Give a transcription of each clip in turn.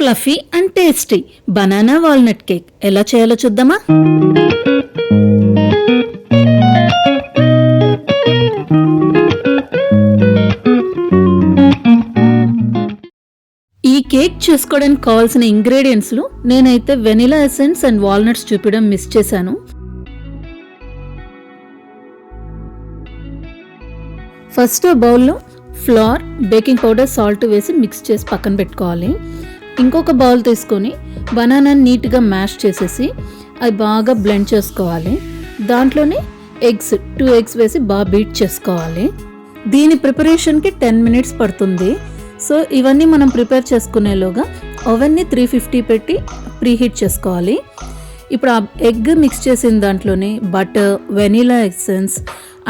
Fluffy and tasty banana walnut cake ఎలా చేయాలో చూద్దామా? ఈ కేక్ చేసుకోవడానికి కావాల్సిన ఇంగ్రీడియంట్స్లు నేనైతే వెనిలా ఎసెన్స్ అండ్ వాల్నట్స్ చూపించడం మిస్ చేశాను. ఫస్ట్ బౌల్లో ఫ్లోర్, బేకింగ్ పౌడర్, సాల్ట్ వేసి మిక్స్ చేసి పక్కన పెట్టుకోవాలి. ఇంకొక బౌల్ తీసుకొని బనానా నీట్గా మ్యాష్ చేసేసి అది బాగా బ్లెండ్ చేసుకోవాలి. దాంట్లోనే టూ ఎగ్స్ వేసి బాగా బీట్ చేసుకోవాలి. దీని ప్రిపరేషన్కి 10 minutes పడుతుంది. సో ఇవన్నీ మనం ప్రిపేర్ చేసుకునేలోగా ఓవెన్ని 350 పెట్టి ప్రీహీట్ చేసుకోవాలి. ఇప్పుడు ఆ ఎగ్ మిక్స్ చేసిన దాంట్లోనే butter, vanilla essence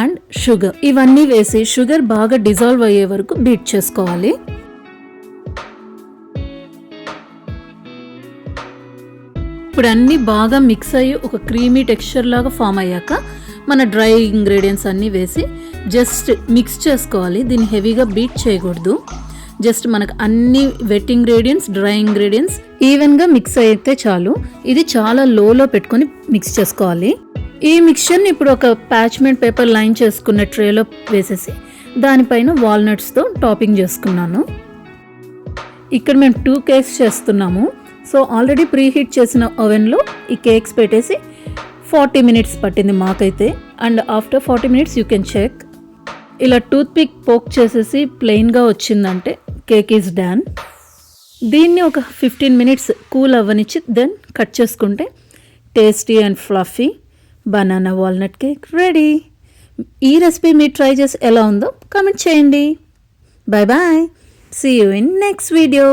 and sugar ఇవన్నీ వేసి షుగర్ బాగా డిజాల్వ్ అయ్యే వరకు బీట్ చేసుకోవాలి. ఇప్పుడు అన్నీ బాగా మిక్స్ అయ్యి ఒక క్రీమీ టెక్స్చర్ లాగా ఫామ్ అయ్యాక మన డ్రై ఇంగ్రీడియంట్స్ అన్నీ వేసి జస్ట్ మిక్స్ చేసుకోవాలి. దీన్ని హెవీగా బీట్ చేయకూడదు. జస్ట్ మనకు అన్ని వెట్ ఇంగ్రీడియంట్స్, డ్రై ఇంగ్రీడియంట్స్ ఈవెన్గా మిక్స్ అయితే చాలు. ఇది చాలా లోలో పెట్టుకొని మిక్స్ చేసుకోవాలి. ఈ మిక్చర్ని ఇప్పుడు ఒక పార్చ్మెంట్ పేపర్ లైన్ చేసుకున్న ట్రేలో వేసేసి దానిపైన వాల్నట్స్తో టాపింగ్ చేసుకున్నాను. ఇక్కడ మేము 2 కేక్స్ చేస్తున్నాము. సో ఆల్రెడీ ప్రీహీట్ చేసిన ఓవెన్లో ఈ కేక్స్ పెట్టేసి 40 minutes పట్టింది మాకైతే. And after 40 minutes you can check. ఇలా టూత్ పిక్ పోక్ చేసేసి ప్లెయిన్గా వచ్చిందంటే కేక్ ఈజ్ డన్. దీన్ని ఒక 15 minutes కూల్ అవ్వనిచ్చి దెన్ కట్ చేసుకుంటే tasty and fluffy banana walnut cake ready. ఈ రెసిపీ మీరు ట్రై చేసి ఎలా ఉందో కామెంట్ చేయండి. Bye bye. See you in next video.